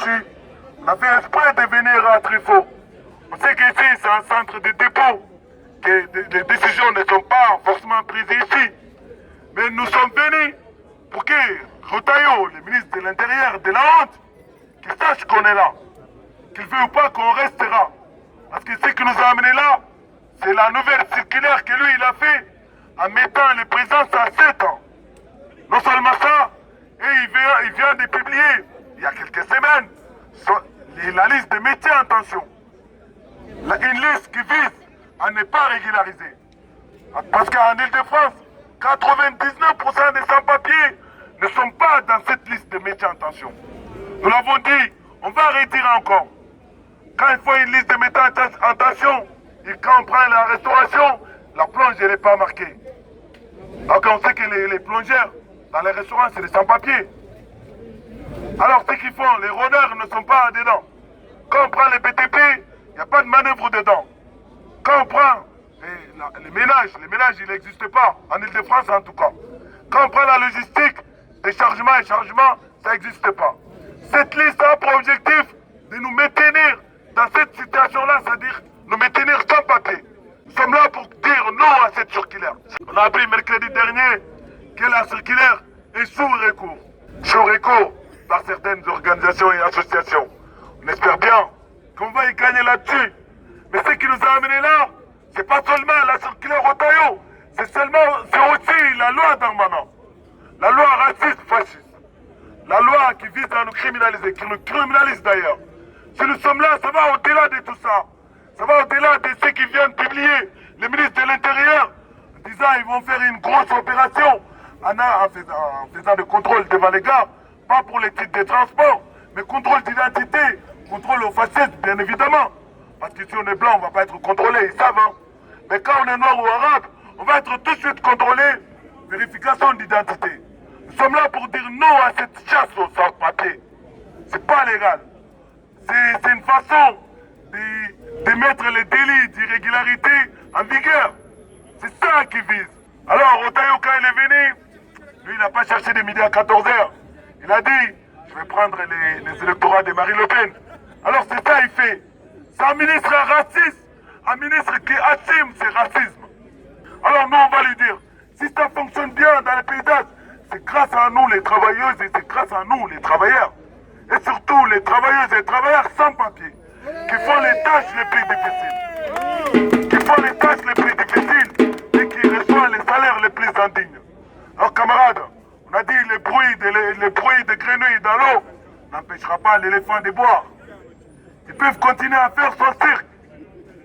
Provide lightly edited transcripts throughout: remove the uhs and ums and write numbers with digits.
ici. On a fait exprès de venir à Trifo. On sait qu'ici, c'est un centre de dépôt, que les décisions ne sont pas forcément prises ici. Mais nous sommes venus pour que Rotaillot, le ministre de l'Intérieur, de la honte, qu'il sache qu'on est là. Qu'il veut ou pas qu'on restera. Parce que ce qui nous a amené là, c'est la nouvelle circulaire que lui, il a fait en mettant les présences à 7 ans. Non seulement ça, et il vient de publier, il y a quelques semaines, la liste des métiers en tension. Une liste qui vise à ne pas régulariser. Parce qu'en Ile-de-France, 99% des sans-papiers ne sont pas dans cette liste de métiers en tension. Nous l'avons dit, on va retirer encore. Quand il faut une liste de métiers en tension, et quand on prend la restauration, la plonge n'est pas marquée. Donc on sait que les plongeurs, dans les restaurants, c'est des sans-papiers. Alors ceux qui font, les rôdeurs ne sont pas dedans. Quand on prend les BTP, il n'y a pas de manœuvre dedans. Quand on prend les ménages ils n'existent pas, en Ile-de-France en tout cas. Quand on prend la logistique, déchargement et chargement, ça n'existe pas. Cette liste a pour objectif de nous maintenir dans cette situation-là, c'est-à-dire nous maintenir sans papier. Nous sommes là pour dire non à cette circulaire. On a appris mercredi dernier que la circulaire est sous recours. Sous recours par certaines organisations et associations. On espère bien qu'on va y gagner là-dessus. Mais ce qui nous a amenés là, c'est pas seulement la circulaire Rotaillot, c'est aussi la loi Darmanin. La loi raciste fasciste. La loi qui vise à nous criminaliser, qui nous criminalise d'ailleurs. Si nous sommes là, ça va au-delà de tout ça. Ça va au-delà de ce qui viennent publier les ministres de l'Intérieur, en disant qu'ils vont faire une grosse opération en faisant des contrôles devant les gars, pas pour les titres de transport, mais contrôle d'identité, contrôle aux facettes, bien évidemment. Parce que si on est blanc, on ne va pas être contrôlé, ils savent. Hein. Mais quand on est noir ou arabe, on va être tout de suite contrôlé. Vérification d'identité. Nous sommes là pour dire non à cette chasse aux sans-papiers. C'est pas légal. C'est une façon de mettre les délits d'irrégularité en vigueur. C'est ça qu'ils visent. Alors, Rotaillot, quand il est venu, lui, il n'a pas cherché de midi à 14h. Il a dit, je vais prendre les électorats de Marine Le Pen. Alors, c'est ça qu'il fait. C'est un ministre raciste, un ministre qui assume ses racismes. Alors, nous, on va lui dire, si ça fonctionne bien dans les paysages, c'est grâce à nous, les travailleuses, et c'est grâce à nous, les travailleurs. Et surtout, les travailleuses et les travailleurs sans papier, qui font les tâches les plus difficiles. Qui font les tâches les plus difficiles et qui reçoivent les salaires les plus indignes. Alors, camarades, on a dit les bruits de grenouilles dans l'eau n'empêchera pas l'éléphant de boire. Ils peuvent continuer à faire son cirque.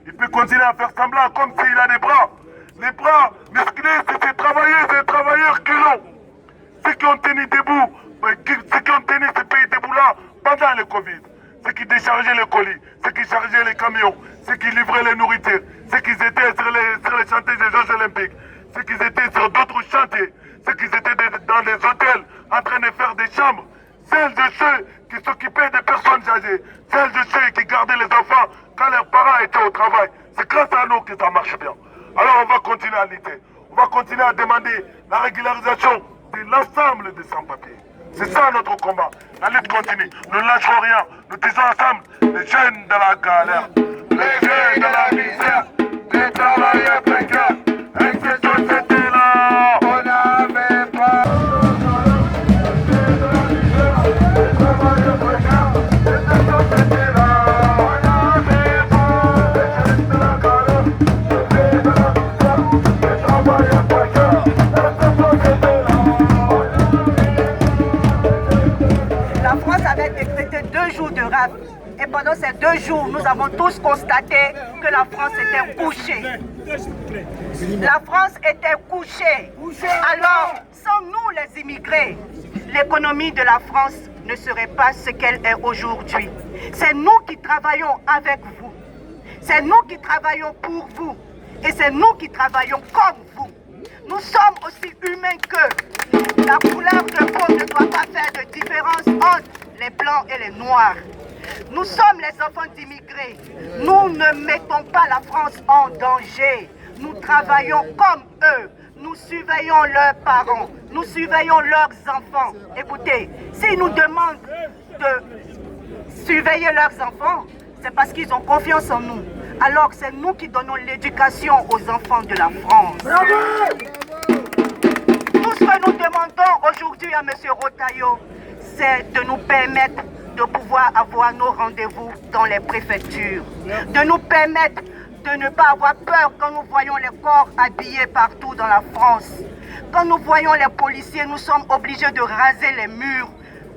Ils peuvent continuer à faire semblant comme s'il a des bras. Les bras musclés, c'est ces travailleuses et travailleurs qui l'ont. Ceux qui ont tenu debout, ceux qui ont tenu ce pays debout-là pendant le Covid. Ceux qui déchargeaient les colis, ceux qui chargeaient les camions, ceux qui livraient les nourritures, ceux qui étaient sur les chantiers des Jeux Olympiques, ceux qui étaient sur d'autres chantiers, ceux qui étaient dans des hôtels en train de faire des chambres, celles de ceux qui s'occupaient des personnes âgées, celles de ceux qui gardaient les enfants quand leurs parents étaient au travail. C'est grâce à nous que ça marche bien. Alors on va continuer à lutter. On va continuer à demander la régularisation de l'ensemble des sans-papiers. C'est ça notre combat. La lutte continue. Nous ne lâcherons rien. Nous disons ensemble, les jeunes de la galère, les jeunes de la misère, les travailleurs précaires, et cette société-là, on n'avait pas. La France avait décrété 2 jours de rafle. Et pendant ces 2 jours, nous avons tous constaté que la France était couchée. La France était couchée. Alors, sans nous les immigrés, l'économie de la France ne serait pas ce qu'elle est aujourd'hui. C'est nous qui travaillons avec vous. C'est nous qui travaillons pour vous. Et c'est nous qui travaillons comme vous. Nous sommes aussi humains qu'eux. La couleur de peau ne doit pas faire de différence entre les blancs et les noirs. Nous sommes les enfants d'immigrés. Nous ne mettons pas la France en danger. Nous travaillons comme eux. Nous surveillons leurs parents. Nous surveillons leurs enfants. Écoutez, s'ils nous demandent surveiller leurs enfants, c'est parce qu'ils ont confiance en nous. Alors que c'est nous qui donnons l'éducation aux enfants de la France. Bravo! Tout ce que nous demandons aujourd'hui à M. Rotaillot, c'est de nous permettre de pouvoir avoir nos rendez-vous dans les préfectures, de nous permettre de ne pas avoir peur quand nous voyons les corps habillés partout dans la France. Quand nous voyons les policiers, nous sommes obligés de raser les murs.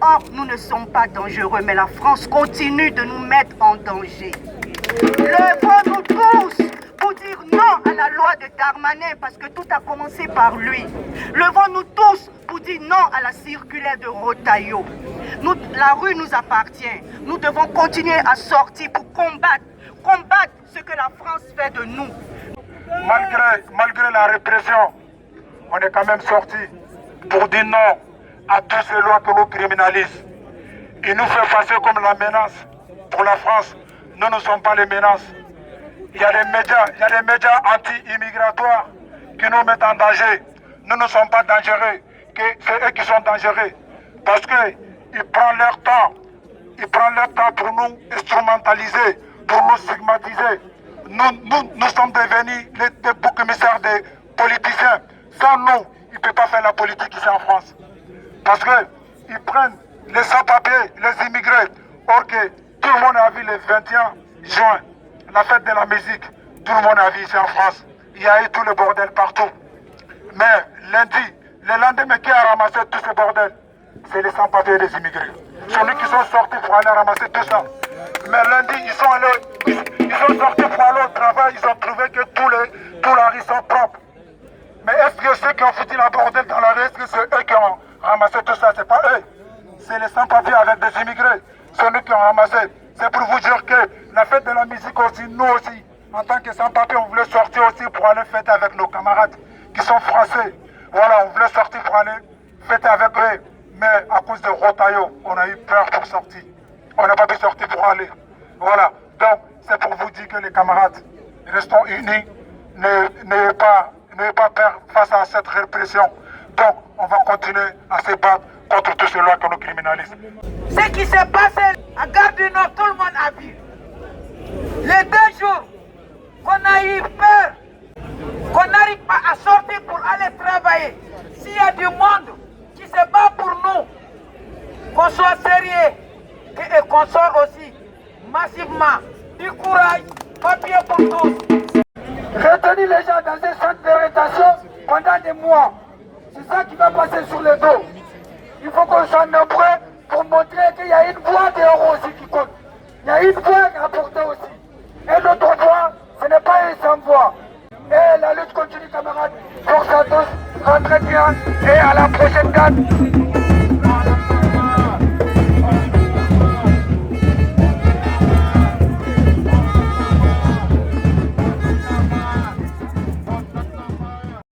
Or, nous ne sommes pas dangereux, mais la France continue de nous mettre en danger. Levons-nous tous pour dire non à la loi de Darmanin, parce que tout a commencé par lui. Levons-nous tous pour dire non à la circulaire de Rotaillot. La rue nous appartient. Nous devons continuer à sortir pour combattre ce que la France fait de nous. Malgré la répression, on est quand même sorti pour dire non à toutes ces lois que nous criminalisent. Il nous fait passer comme la menace pour la France. Nous ne sommes pas les menaces. Il y a des médias anti-immigratoires qui nous mettent en danger. Nous ne sommes pas dangereux, c'est eux qui sont dangereux. Parce qu'ils prennent leur temps. Ils prennent leur temps pour nous instrumentaliser, pour nous stigmatiser. Nous sommes devenus les boucs émissaires des politiciens. Sans nous, ils ne peuvent pas faire la politique ici en France. Parce qu'ils prennent les sans-papiers, les immigrés. Or que tout le monde a vu le 21 juin, la fête de la musique. Tout le monde a vu ici en France. Il y a eu tout le bordel partout. Mais lundi, le lendemain, qui a ramassé tous ces bordels? C'est les sans-papiers et les immigrés. Ce sont eux qui sont sortis pour aller ramasser tout ça. Mais lundi, ils sont sortis pour aller au travail. Ils ont trouvé que tous la rue sont propres. Mais est-ce que ceux qui ont foutu la bordel dans la rue, est-ce que c'est eux qui ont ramassé tout ça? C'est pas eux. C'est les sans-papiers avec des immigrés. C'est nous qui ont ramassé. C'est pour vous dire que la fête de la musique aussi, nous aussi, en tant que sans-papiers, on voulait sortir aussi pour aller fêter avec nos camarades qui sont français. Voilà, on voulait sortir pour aller fêter avec eux. Mais à cause de Rotaillot, on a eu peur pour sortir. On n'a pas pu sortir pour aller. Voilà. Donc, c'est pour vous dire que les camarades, restons unis. N'ayez pas peur face à cette répression. Donc, on va continuer à se battre contre tous ces lois que nous criminalisent. Ce qui s'est passé à Gare du Nord, tout le monde a vu. Les 2 jours qu'on a eu peur, qu'on n'arrive pas à sortir pour aller travailler. S'il y a du monde qui se bat pour nous, qu'on soit sérieux et qu'on sorte aussi massivement du courage, papier pour tous. Retenir les gens dans un centre de rétention pendant des mois, c'est ça qui va passer sur le dos. Il faut qu'on soit nombreux pour montrer qu'il y a une voix dehors aussi qui compte. Il y a une voix à porter aussi. Et notre voix, ce n'est pas une sans voix. Et la lutte continue, camarades. Force à tous, rentrez bien et à la prochaine date.